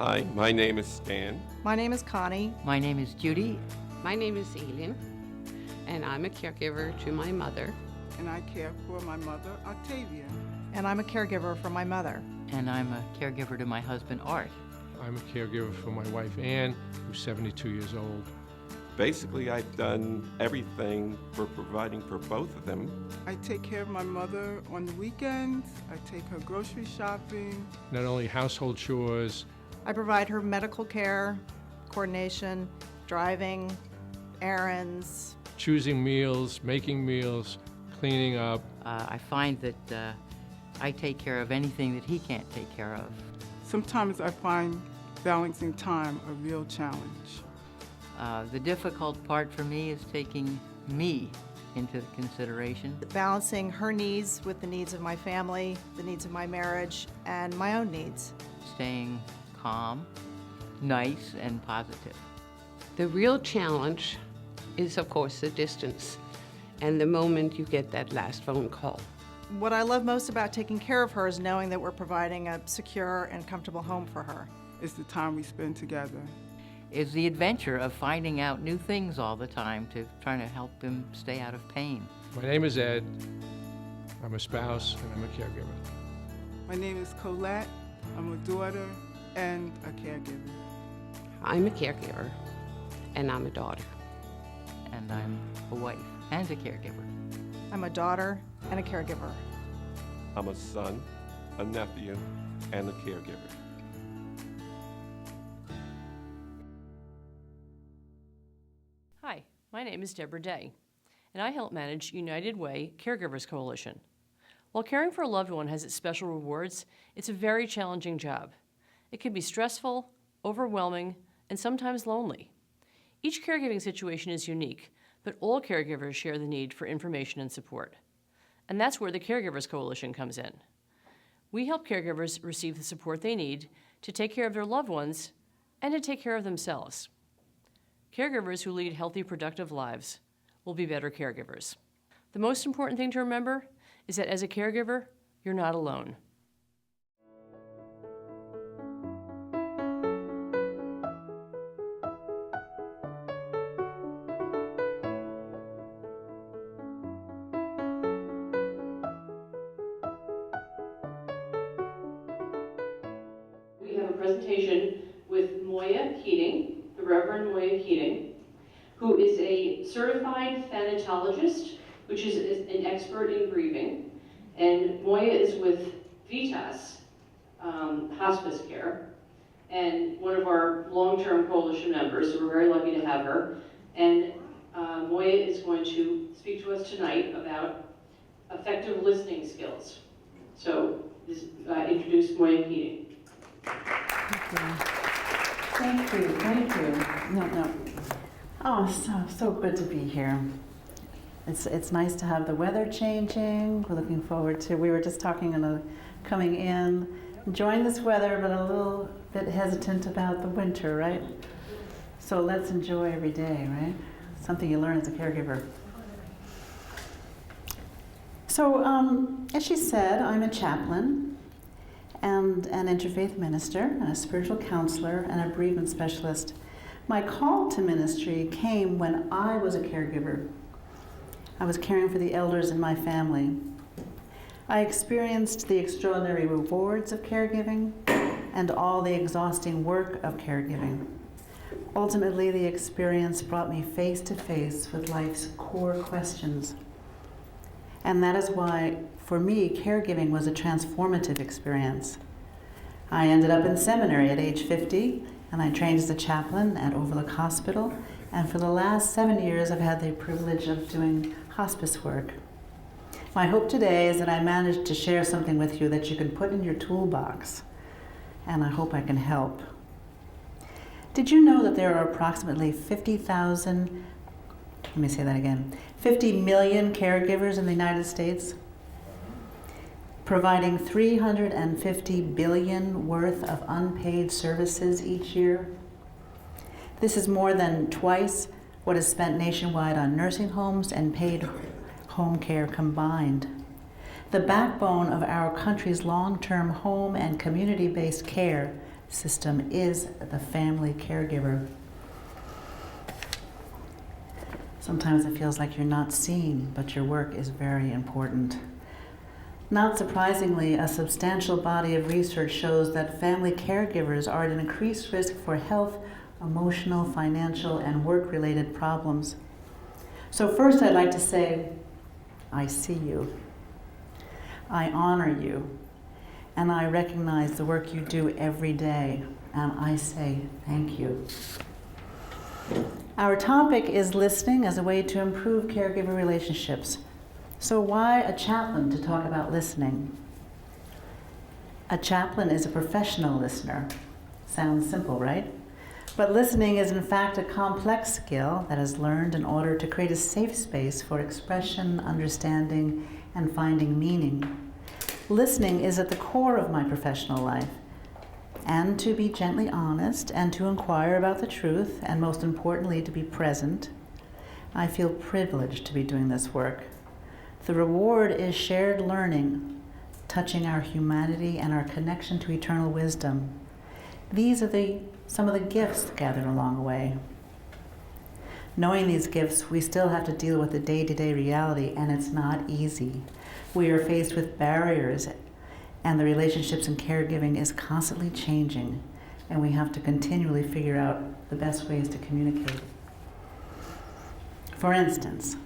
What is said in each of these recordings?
Hi, my name is Stan. My name is Connie. My name is Judy. My name is Aileen, and I'm a caregiver to my mother. And I care for my mother, Octavia. And I'm a caregiver for my mother. And I'm a caregiver to my husband, Art. I'm a caregiver for my wife, Ann, who's 72 years old. Basically, I've done everything for providing for both of them. I take care of my mother on the weekends. I take her grocery shopping. Not only household chores, I provide her medical care, coordination, driving, errands. choosing meals, making meals, cleaning up. I find that I take care of anything that he can't take care of. Sometimes I find balancing time a real challenge. The difficult part for me is taking me into consideration. Balancing her needs with the needs of my family, the needs of my marriage, and my own needs. Staying calm, nice, and positive. The real challenge is, of course, the distance and the moment you get that last phone call. What I love most about taking care of her is knowing that we're providing a secure and comfortable home for her. It's the time we spend together. Is the adventure of finding out new things all the time to trying to help him stay out of pain. My name is Ed. I'm a spouse and I'm a caregiver. My name is Colette. I'm a daughter and a caregiver. I'm a caregiver, and I'm a daughter. And I'm a wife and a caregiver. I'm a daughter and a caregiver. I'm a son, a nephew, and a caregiver. Hi, my name is Deborah Day, and I help manage United Way Caregivers Coalition. While caring for a loved one has its special rewards, it's a very challenging job. It can be stressful, overwhelming, and sometimes lonely. Each caregiving situation is unique, but all caregivers share the need for information and support. And that's where the Caregivers Coalition comes in. We help caregivers receive the support they need to take care of their loved ones and to take care of themselves. Caregivers who lead healthy, productive lives will be better caregivers. The most important thing to remember is that as a caregiver, you're not alone. We have a presentation with Moya Keating, the Reverend Moya Keating, who is a certified thanatologist, which is an expert in grieving. And Moya is with Vitas Hospice Care, and one of our long-term coalition members, so we're very lucky to have her. And Moya is going to speak to us tonight about effective listening skills. So introduce Moya Keating. Thank you. No. Oh, so good to be here. It's nice to have the weather changing. We're looking forward to, we were just talking coming in, enjoying this weather, but a little bit hesitant about the winter, right? So let's enjoy every day, right? Something you learn as a caregiver. So, as she said, I'm a chaplain and an interfaith minister and a spiritual counselor and a bereavement specialist. My call to ministry came when I was a caregiver. I was caring for the elders in my family. I experienced the extraordinary rewards of caregiving and all the exhausting work of caregiving. Ultimately, the experience brought me face to face with life's core questions. And that is why, for me, caregiving was a transformative experience. I ended up in seminary at age 50, and I trained as a chaplain at Overlook Hospital, and for the last 7 years I've had the privilege of doing hospice work. My hope today is that I managed to share something with you that you can put in your toolbox, and I hope I can help. Did you know that there are approximately 50 million caregivers in the United States, providing $350 billion worth of unpaid services each year? This is more than twice what is spent nationwide on nursing homes and paid home care combined. The backbone of our country's long-term home and community-based care system is the family caregiver. Sometimes it feels like you're not seen, but your work is very important. Not surprisingly, a substantial body of research shows that family caregivers are at an increased risk for health, emotional, financial, and work-related problems. So first I'd like to say, I see you. I honor you. And I recognize the work you do every day. And I say thank you. Our topic is listening as a way to improve caregiver relationships. So why a chaplain to talk about listening? A chaplain is a professional listener. Sounds simple, right? But listening is in fact a complex skill that is learned in order to create a safe space for expression, understanding, and finding meaning. Listening is at the core of my professional life. And to be gently honest and to inquire about the truth, and most importantly, to be present, I feel privileged to be doing this work. The reward is shared learning, touching our humanity and our connection to eternal wisdom. These are some of the gifts gathered along the way. Knowing these gifts, we still have to deal with the day-to-day reality, and it's not easy. We are faced with barriers, and the relationships in caregiving is constantly changing, and we have to continually figure out the best ways to communicate. For instance,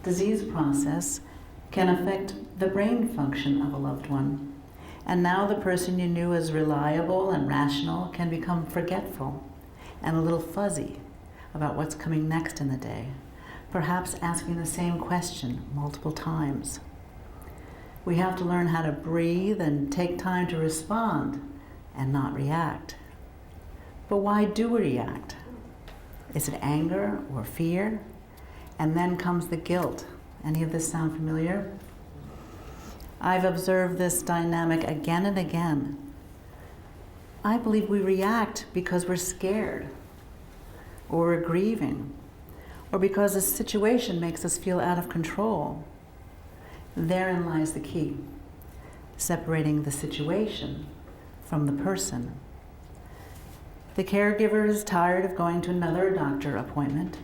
disease process can affect the brain function of a loved one. And now the person you knew as reliable and rational can become forgetful and a little fuzzy about what's coming next in the day, perhaps asking the same question multiple times. We have to learn how to breathe and take time to respond and not react. But why do we react? Is it anger or fear? And then comes the guilt. Any of this sound familiar? I've observed this dynamic again and again. I believe we react because we're scared, or we're grieving, or because a situation makes us feel out of control. Therein lies the key, separating the situation from the person. The caregiver is tired of going to another doctor appointment,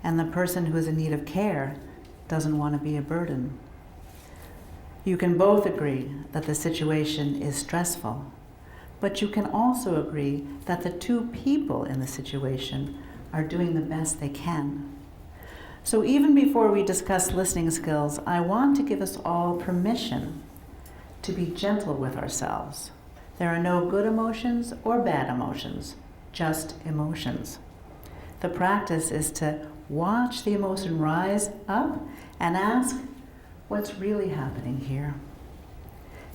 and the person who is in need of care doesn't want to be a burden. You can both agree that the situation is stressful, but you can also agree that the two people in the situation are doing the best they can. So even before we discuss listening skills, I want to give us all permission to be gentle with ourselves. There are no good emotions or bad emotions, just emotions. The practice is to watch the emotion rise up and ask, what's really happening here?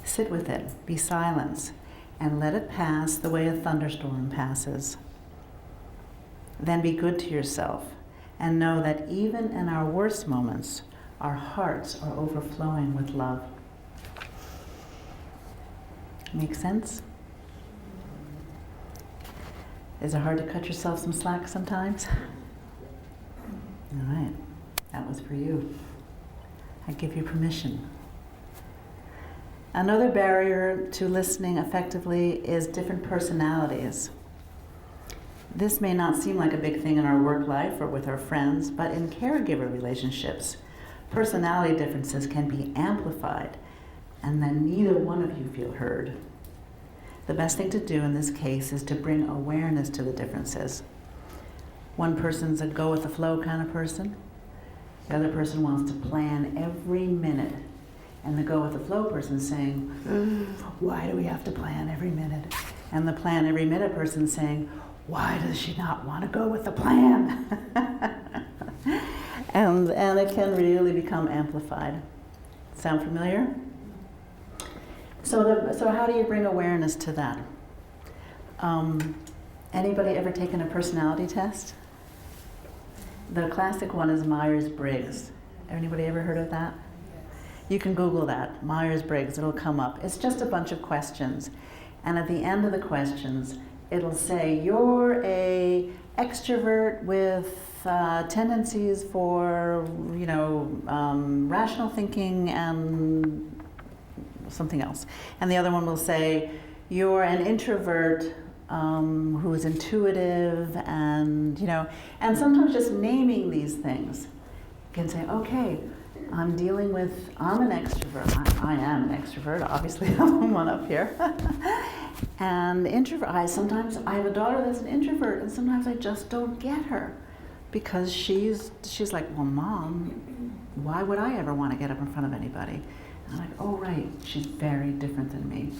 Sit with it, be silent, and let it pass the way a thunderstorm passes. Then be good to yourself and know that even in our worst moments, our hearts are overflowing with love. Make sense? Is it hard to cut yourself some slack sometimes? All right, that was for you. I give you permission. Another barrier to listening effectively is different personalities. This may not seem like a big thing in our work life or with our friends, but in caregiver relationships, personality differences can be amplified, and then neither one of you feel heard. The best thing to do in this case is to bring awareness to the differences. One person's a go-with-the-flow kind of person. The other person wants to plan every minute. And the go-with-the-flow person's saying, why do we have to plan every minute? And the plan every minute person's saying, why does she not want to go with the plan? and it can really become amplified. Sound familiar? So how do you bring awareness to that? Anybody ever taken a personality test? The classic one is Myers-Briggs. Anybody ever heard of that? You can Google that, Myers-Briggs, it'll come up. It's just a bunch of questions. And at the end of the questions, it'll say, you're a extrovert with tendencies for, rational thinking and something else. And the other one will say, you're an introvert who is intuitive, and and sometimes just naming these things can say, okay, I'm an extrovert. I am an extrovert, obviously. I'm one up here. And introvert. Sometimes I have a daughter that's an introvert, and sometimes I just don't get her, because she's like, well, Mom, why would I ever want to get up in front of anybody? And I'm like, oh, right, she's very different than me.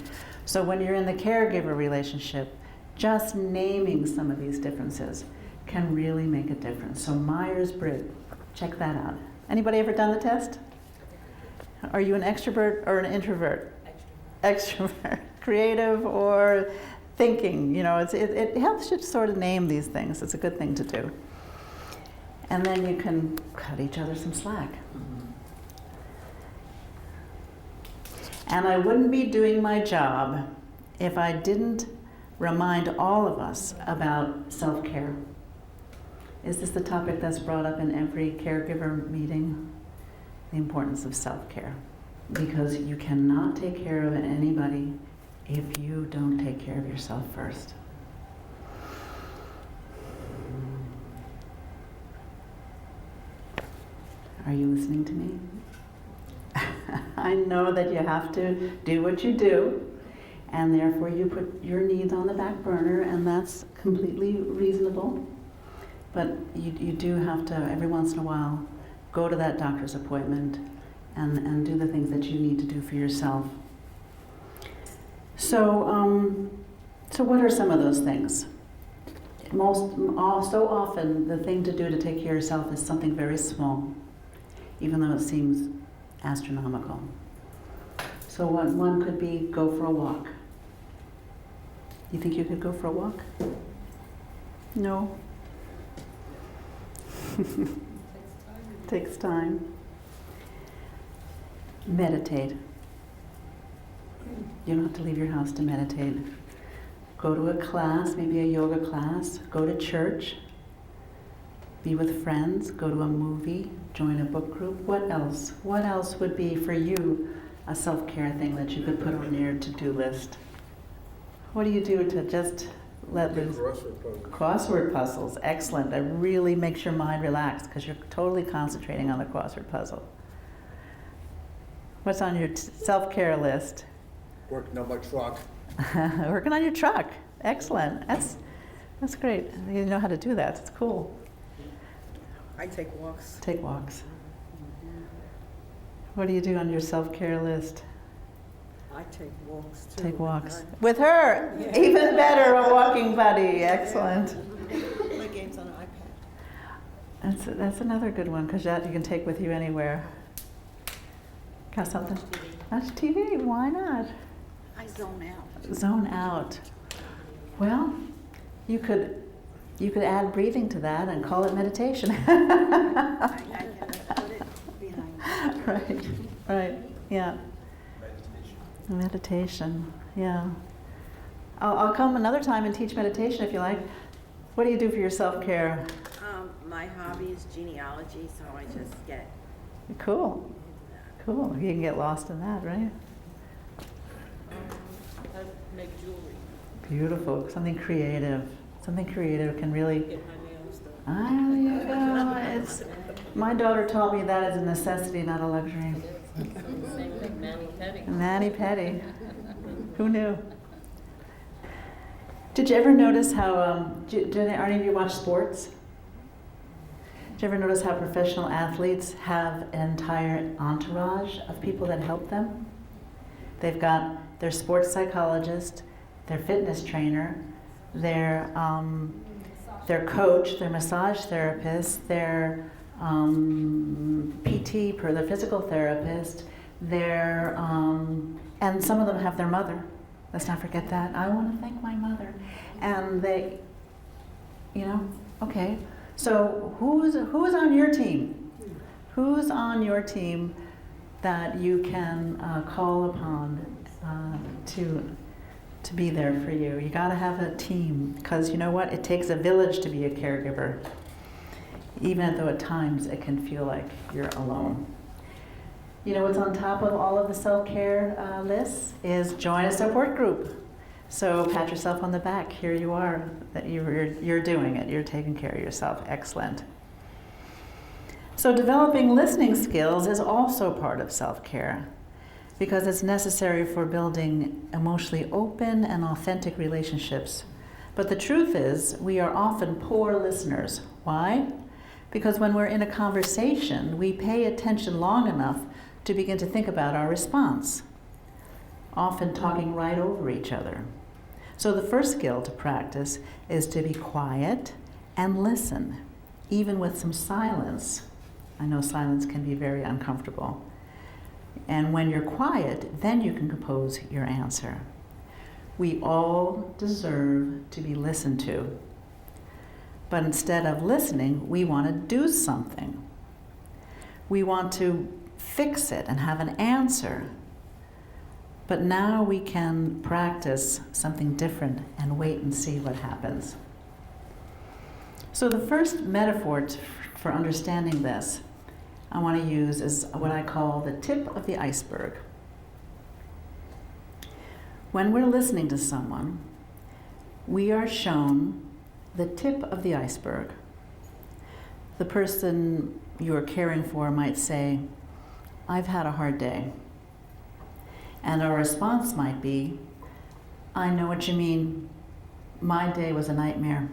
So when you're in the caregiver relationship, just naming some of these differences can really make a difference. So Myers-Briggs, check that out. Anybody ever done the test? Are you an extrovert or an introvert? Extrovert. Creative or thinking? It helps you to sort of name these things. It's a good thing to do. And then you can cut each other some slack. And I wouldn't be doing my job if I didn't remind all of us about self-care. Is this the topic that's brought up in every caregiver meeting? The importance of self-care. Because you cannot take care of anybody if you don't take care of yourself first. Are you listening to me? I know that you have to do what you do, and therefore you put your needs on the back burner, and that's completely reasonable. But you do have to, every once in a while, go to that doctor's appointment and do the things that you need to do for yourself. So, so what are some of those things? So often, the thing to do to take care of yourself is something very small, even though it seems astronomical. So one could be go for a walk. You think you could go for a walk? No. Takes time. Meditate. You don't have to leave your house to meditate. Go to a class, maybe a yoga class. Go to church. Be with friends. Go to a movie. Join a book group. What else? What else would be for you a self-care thing that you could put on your to-do list? What do you do to just let loose? Crossword puzzles. Excellent. That really makes your mind relax because you're totally concentrating on the crossword puzzle. What's on your self-care list? Working on my truck. Working on your truck. Excellent. That's great. You know how to do that. It's cool. I take walks. Take walks. What do you do on your self-care list? I take walks too. Take walks. With her! Yeah. Even better, a walking buddy. Excellent. Play games on an iPad. That's another good one, because that you can take with you anywhere. Got something? Watch TV. Why not? I zone out. Zone out. Well, you could add breathing to that and call it meditation. I can put it behind me. Right, yeah. Meditation, yeah. I'll come another time and teach meditation if you like. What do you do for your self-care? My hobby is genealogy, so I just get... Cool. Cool. You can get lost in that, right? I make jewelry. Beautiful. Something creative. Something creative can really... Get my nails done. There you go. My daughter taught me that is a necessity, not a luxury. Same thing, mani-pedi. Mani-pedi. Who knew? Did you ever notice how, did any of you watch sports? Did you ever notice how professional athletes have an entire entourage of people that help them? They've got their sports psychologist, their fitness trainer, their coach, their massage therapist, their PT, their physical therapist, and some of them have their mother. Let's not forget that. I want to thank my mother. And they, okay. So who's on your team? Who's on your team that you can call upon to be there for you? You got to have a team, because you know what? It takes a village to be a caregiver, even though at times it can feel like you're alone. You know what's on top of all of the self-care lists is join a support group. So pat yourself on the back. Here you are, that you're doing it. You're taking care of yourself. Excellent. So developing listening skills is also part of self-care because it's necessary for building emotionally open and authentic relationships. But the truth is, we are often poor listeners. Why? Because when we're in a conversation, we pay attention long enough to begin to think about our response, often talking right over each other. So the first skill to practice is to be quiet and listen, even with some silence. I know silence can be very uncomfortable. And when you're quiet, then you can compose your answer. We all deserve to be listened to. But instead of listening, we want to do something. We want to fix it and have an answer. But now we can practice something different and wait and see what happens. So the first metaphor for understanding this I want to use is what I call the tip of the iceberg. When we're listening to someone, we are shown the tip of the iceberg. The person you're caring for might say, "I've had a hard day." And our response might be, "I know what you mean. My day was a nightmare."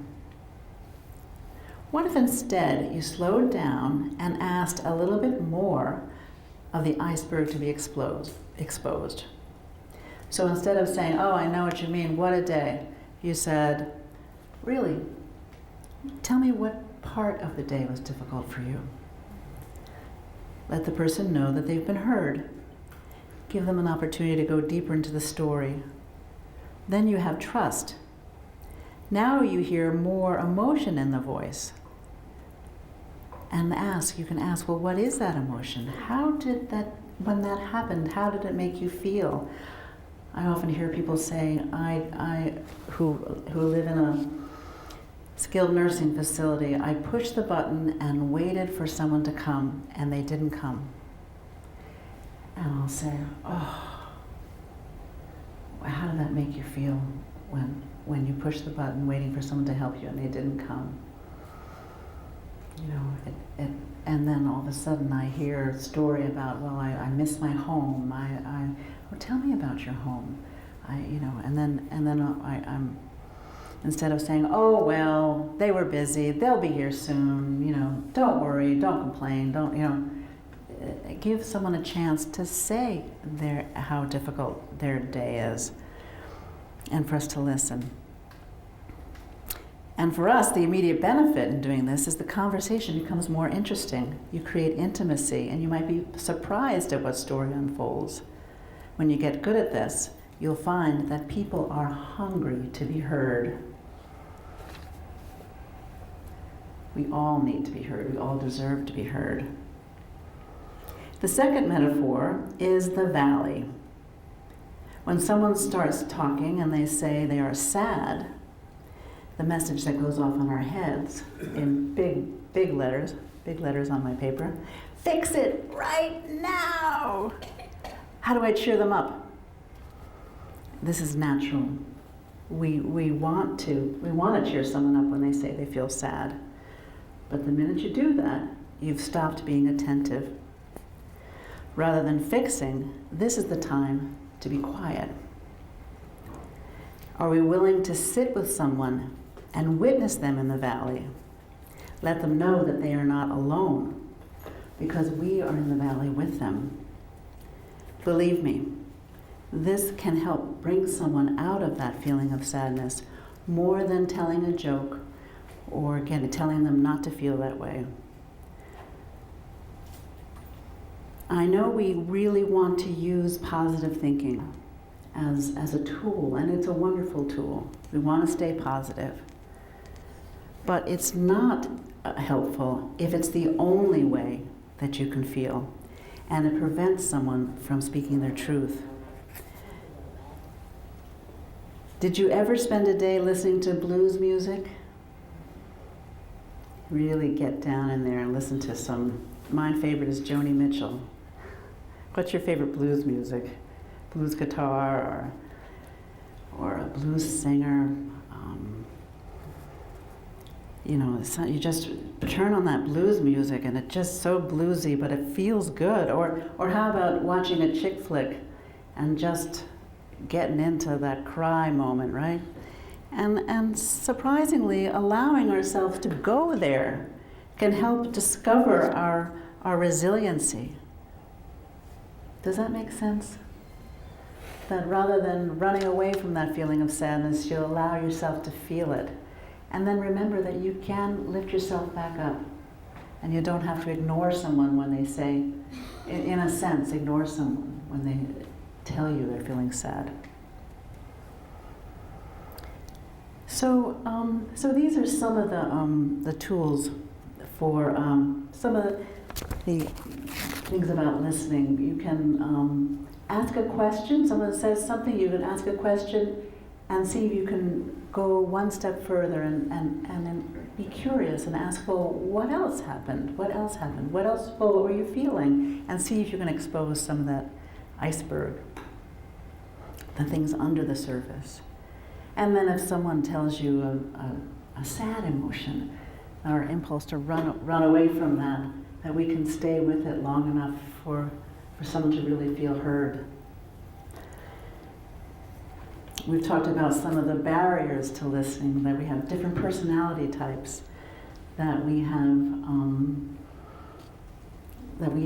What if instead you slowed down and asked a little bit more of the iceberg to be exposed? So instead of saying, "Oh, I know what you mean, what a day," you said, "Really, tell me what part of the day was difficult for you." Let the person know that they've been heard. Give them an opportunity to go deeper into the story. Then you have trust. Now you hear more emotion in the voice. And you can ask, well, what is that emotion? When that happened, how did it make you feel? I often hear people say, who live in a skilled nursing facility, I pushed the button and waited for someone to come, and they didn't come. And I'll say, oh, how did that make you feel when you pushed the button waiting for someone to help you and they didn't come? You know, and then all of a sudden I hear a story about, well, I miss my home. Well, tell me about your home. And then I'm instead of saying, oh, well, they were busy, they'll be here soon, don't worry, don't complain, give someone a chance to say how difficult their day is, and for us to listen. And for us, the immediate benefit in doing this is the conversation becomes more interesting. You create intimacy, and you might be surprised at what story unfolds. When you get good at this, you'll find that people are hungry to be heard. We all need to be heard. We all deserve to be heard. The second metaphor is the valley. When someone starts talking and they say they are sad, the message that goes off on our heads in big letters on my paper, fix it right now. How do I cheer them up? This is natural. We want to cheer someone up when they say they feel sad. But the minute you do that, you've stopped being attentive. Rather than fixing, this is the time to be quiet. Are we willing to sit with someone and witness them in the valley? Let them know that they are not alone, because we are in the valley with them. Believe me, this can help bring someone out of that feeling of sadness more than telling a joke or telling them not to feel that way. I know we really want to use positive thinking as a tool, and it's a wonderful tool. We want to stay positive. But it's not helpful if it's the only way that you can feel, and it prevents someone from speaking their truth. Did you ever spend a day listening to blues music? Really get down in there and listen to some. My favorite is Joni Mitchell. What's your favorite blues music? Blues guitar or blues singer, you just turn on that blues music and it's just so bluesy, but it feels good. Or how about watching a chick flick and just getting into that cry moment, right? And surprisingly, allowing ourselves to go there can help discover our resiliency. Does that make sense? That rather than running away from that feeling of sadness, you allow yourself to feel it. And then remember that you can lift yourself back up. And you don't have to ignore someone when they say, in a sense, ignore someone when they tell you they're feeling sad. So these are some of the tools for some of the things about listening. You can ask a question. Someone says something, you can ask a question and see if you can go one step further and then be curious and ask, well, what else happened? What else happened? What else, well, what were you feeling? And see if you can expose some of that iceberg, the things under the surface. And then if someone tells you a sad emotion or impulse to run away from that we can stay with it long enough for someone to really feel heard. We've talked about some of the barriers to listening, that we have different personality types, that we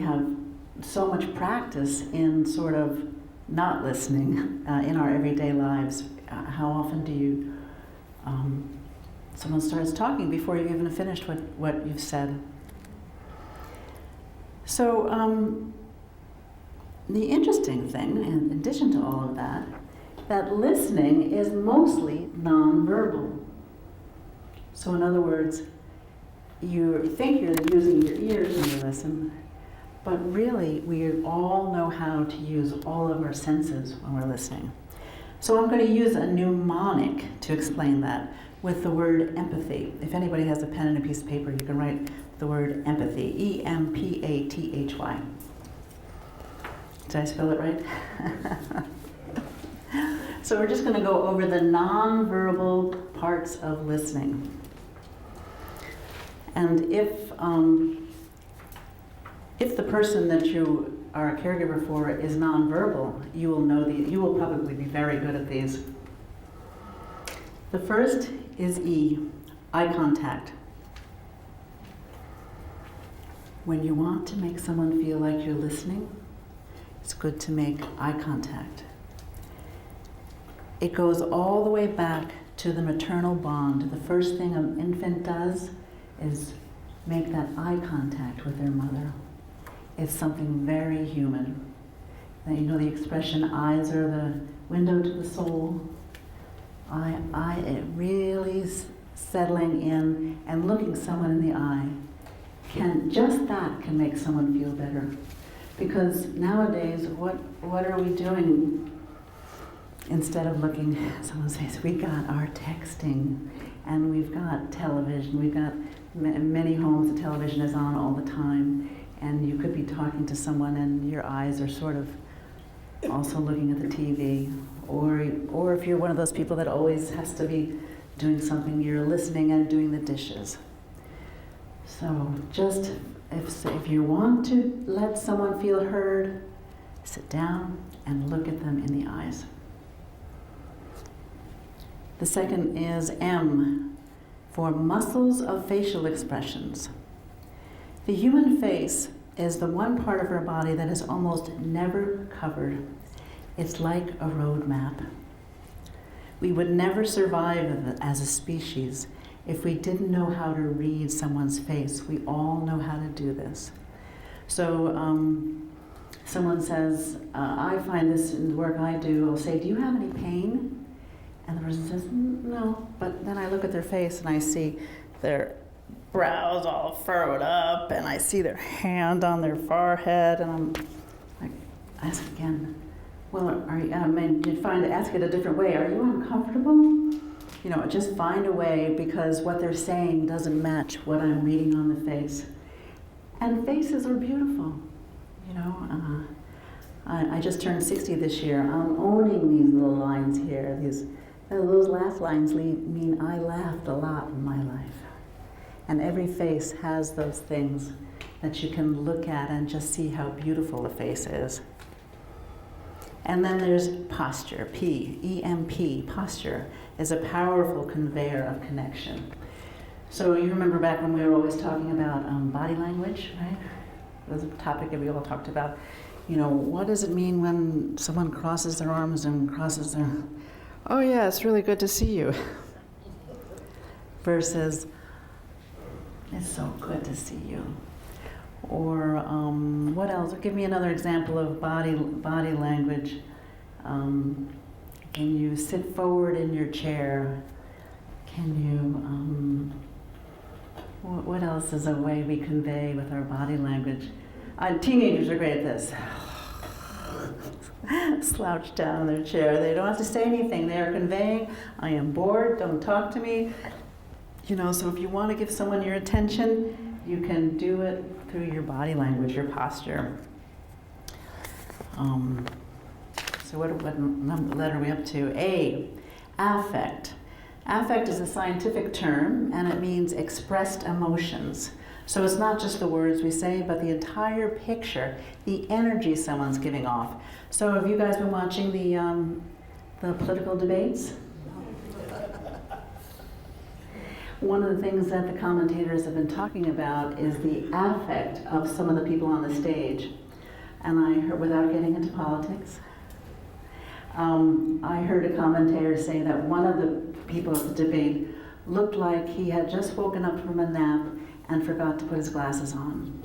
have so much practice in sort of not listening in our everyday lives. How often do you, someone starts talking before you've even finished what you've said? So the interesting thing, in addition to all of that listening is mostly nonverbal. So in other words, you think you're using your ears when you listen, but really we all know how to use all of our senses when we're listening. So I'm going to use a mnemonic to explain that with the word empathy. If anybody has a pen and a piece of paper, you can write the word empathy, E-M-P-A-T-H-Y. Did I spell it right? So we're just going to go over the nonverbal parts of listening. And if the person that you are a caregiver for is nonverbal, you will probably be very good at these. The first is E, eye contact. When you want to make someone feel like you're listening, it's good to make eye contact. It goes all the way back to the maternal bond. The first thing an infant does is make that eye contact with their mother. It's something very human. And you know the expression, eyes are the window to the soul. It really settling in and looking someone in the eye can make someone feel better. Because nowadays, what are we doing? Instead of looking at someone's face, we got our texting, and we've got television. We've got many homes, the television is on all the time, and you could be talking to someone and your eyes are sort of also looking at the TV. Or if you're one of those people that always has to be doing something, you're listening and doing the dishes. So just, if you want to let someone feel heard, sit down and look at them in the eyes. The second is M, for muscles of facial expressions. The human face is the one part of our body that is almost never covered. It's like a road map. We would never survive as a species if we didn't know how to read someone's face. We all know how to do this. So someone says, I find this in the work I do, I'll say, do you have any pain? And the person says, no. But then I look at their face and I see their brows all furrowed up, and I see their hand on their forehead, and I'm like, ask again. Well, ask it a different way. Are you uncomfortable? Just find a way, because what they're saying doesn't match what I'm reading on the face. And faces are beautiful. I just turned 60 this year. I'm owning these little lines here, Those laugh lines mean I laughed a lot in my life. And every face has those things that you can look at and just see how beautiful the face is. And then there's posture, P, E-M-P, posture is a powerful conveyor of connection. So you remember back when we were always talking about body language, right? It was a topic that we all talked about. You know, what does it mean when someone crosses their arms and crosses their, oh yeah, it's really good to see you. Versus, it's so good to see you. Or what else? Give me another example of body language. Can you sit forward in your chair? Can you, what else is a way we convey with our body language? Teenagers are great at this. Slouch down in their chair. They don't have to say anything. They are conveying, I am bored, don't talk to me. You know, so if you want to give someone your attention, you can do it through your body language, your posture. So what letter are we up to? A, affect. Affect is a scientific term, and it means expressed emotions. So it's not just the words we say, but the entire picture, the energy someone's giving off. So have you guys been watching the political debates? One of the things that the commentators have been talking about is the affect of some of the people on the stage. And I heard, without getting into politics, I heard a commentator say that one of the people at the debate looked like he had just woken up from a nap and forgot to put his glasses on.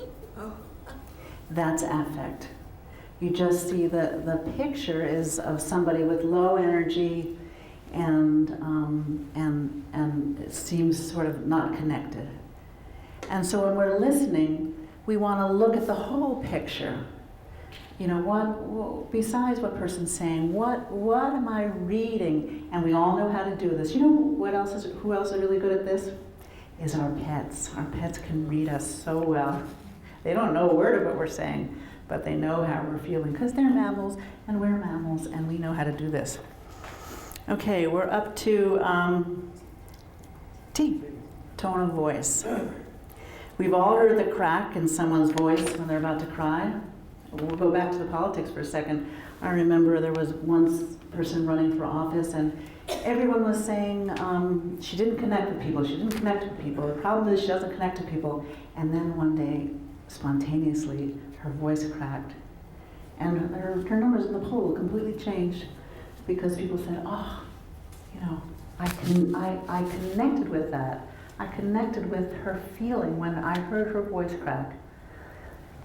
That's affect. You just see the picture is of somebody with low energy, and it seems sort of not connected. And so when we're listening, we want to look at the whole picture. You know, besides what person's saying, what am I reading? And we all know how to do this. You know who else is really good at this? Is our pets. Our pets can read us so well. They don't know a word of what we're saying, but they know how we're feeling because they're mammals and we're mammals and we know how to do this. Okay, we're up to T, tone of voice. We've all heard the crack in someone's voice when they're about to cry. We'll go back to the politics for a second. I remember there was one person running for office and everyone was saying she didn't connect with people, she didn't connect with people. The problem is she doesn't connect to people. And then one day, spontaneously, her voice cracked. And her numbers in the poll completely changed because people said, oh, you know, I connected with that. I connected with her feeling when I heard her voice crack.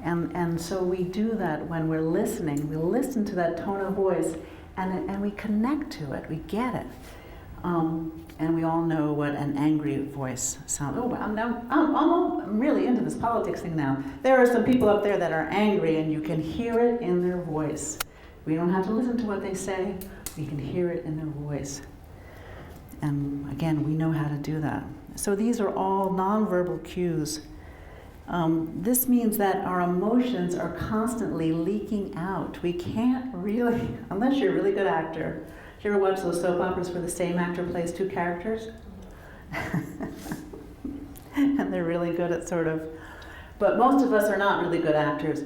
And so we do that when we're listening. We listen to that tone of voice and we connect to it, we get it. And we all know what an angry voice sounds. Oh, I'm really into this politics thing now. There are some people up there that are angry and you can hear it in their voice. We don't have to listen to what they say, we can hear it in their voice. And again, we know how to do that. So these are all nonverbal cues. This means that our emotions are constantly leaking out. We can't really, unless you're a really good actor. Did you ever watch those soap operas where the same actor plays two characters? And they're really good at sort of, but most of us are not really good actors.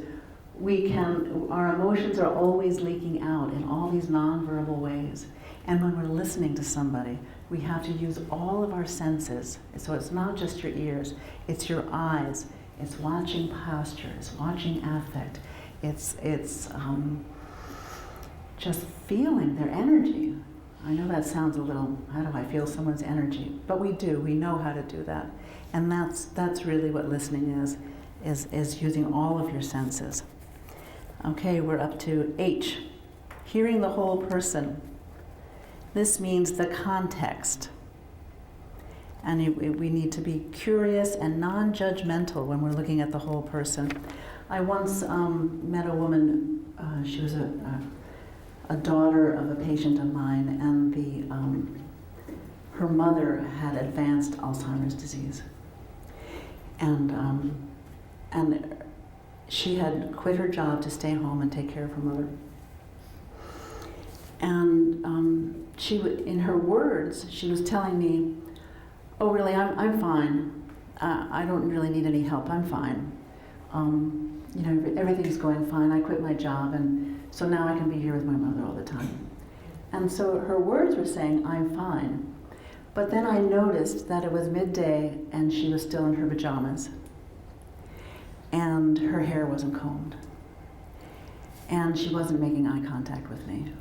Our emotions are always leaking out in all these nonverbal ways. And when we're listening to somebody, we have to use all of our senses. So it's not just your ears, it's your eyes. It's watching posture, it's watching affect, it's just feeling their energy. I know that sounds a little, how do I feel someone's energy? But we do, we know how to do that. And that's really what listening is using all of your senses. Okay, we're up to H, hearing the whole person. This means the context. And we need to be curious and non-judgmental when we're looking at the whole person. I once met a woman, she was a daughter of a patient of mine, and her mother had advanced Alzheimer's disease. And she had quit her job to stay home and take care of her mother. And in her words, she was telling me, "Oh, really? I'm fine. I don't really need any help. I'm fine. Everything's going fine. I quit my job, and so now I can be here with my mother all the time." And so her words were saying, "I'm fine." But then I noticed that it was midday and she was still in her pajamas. And her hair wasn't combed. And she wasn't making eye contact with me.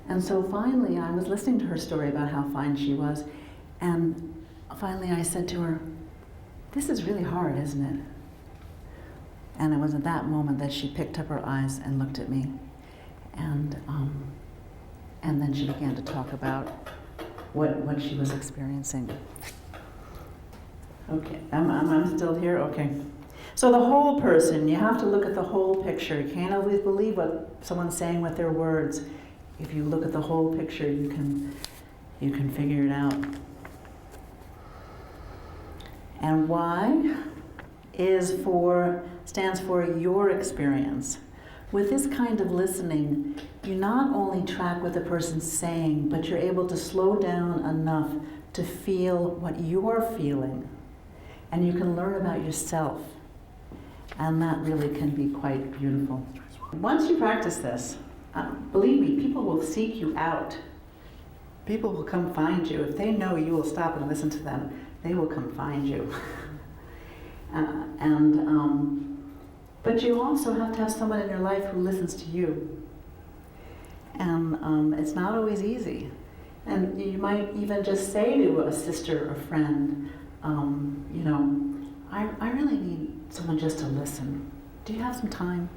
And so finally, I was listening to her story about how fine she was, and finally I said to her, "This is really hard, isn't it?" And it was at that moment that she picked up her eyes and looked at me. And then she began to talk about what she was experiencing. Okay, I'm still here? Okay. So the whole person, you have to look at the whole picture. You can't always believe what someone's saying with their words. If you look at the whole picture, you can figure it out. And Y stands for your experience. With this kind of listening, you not only track what the person's saying, but you're able to slow down enough to feel what you're feeling. And you can learn about yourself. And that really can be quite beautiful. Once you practice this, believe me, people will seek you out. People will come find you. If they know you will stop and listen to them, they will come find you. But you also have to have someone in your life who listens to you. And it's not always easy. And you might even just say to a sister or friend, I really need someone just to listen. Do you have some time?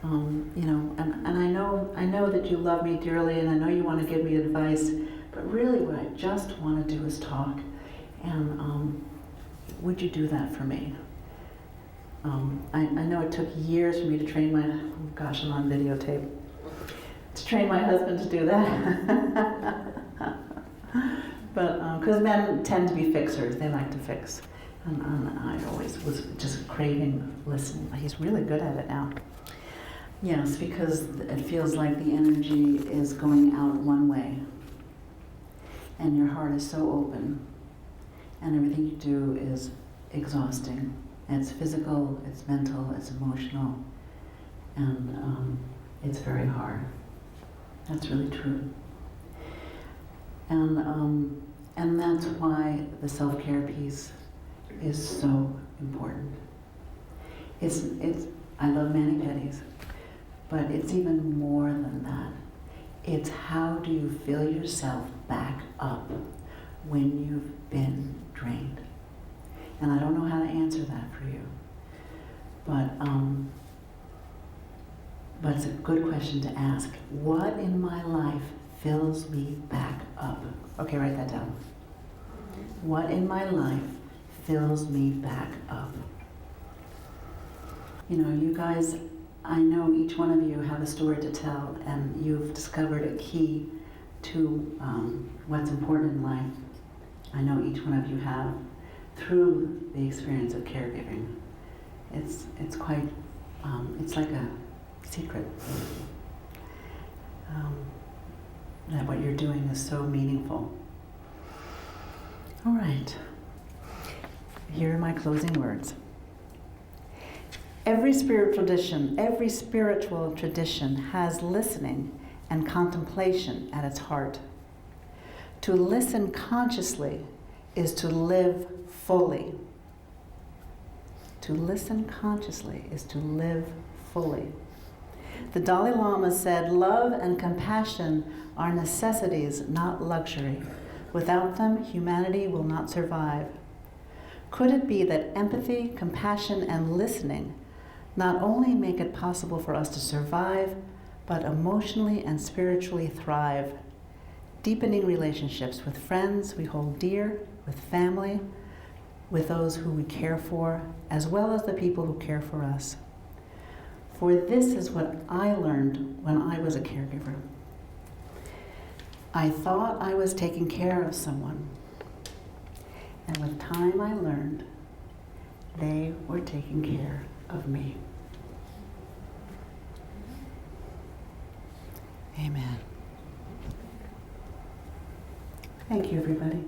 And I know that you love me dearly, and I know you want to give me advice, but really what I just want to do is talk. And would you do that for me? I know it took years for me to train I'm on videotape, to train my husband to do that. But, because men tend to be fixers, they like to fix. And I always was just craving listening. He's really good at it now. Yes, because it feels like the energy is going out one way. And your heart is so open. And everything you do is exhausting. It's physical, it's mental, it's emotional, and it's very hard. That's really true. And that's why the self-care piece is so important. I love mani-pedis, but it's even more than that. It's how do you fill yourself back up when you've been drained? And I don't know how to answer that for you. But it's a good question to ask. What in my life fills me back up? Okay, write that down. What in my life fills me back up? You guys, I know each one of you have a story to tell, and you've discovered a key to what's important in life. I know each one of you have, through the experience of caregiving. It's quite, it's like a secret. That what you're doing is so meaningful. All right, here are my closing words. Every spiritual tradition has listening and contemplation at its heart. To listen consciously is to live fully. To listen consciously is to live fully. The Dalai Lama said, "Love and compassion are necessities, not luxury. Without them, humanity will not survive." Could it be that empathy, compassion, and listening not only make it possible for us to survive, but emotionally and spiritually thrive, deepening relationships with friends we hold dear, with family, with those who we care for, as well as the people who care for us? For this is what I learned when I was a caregiver. I thought I was taking care of someone, and with time I learned they were taking care of me. Amen. Thank you, everybody.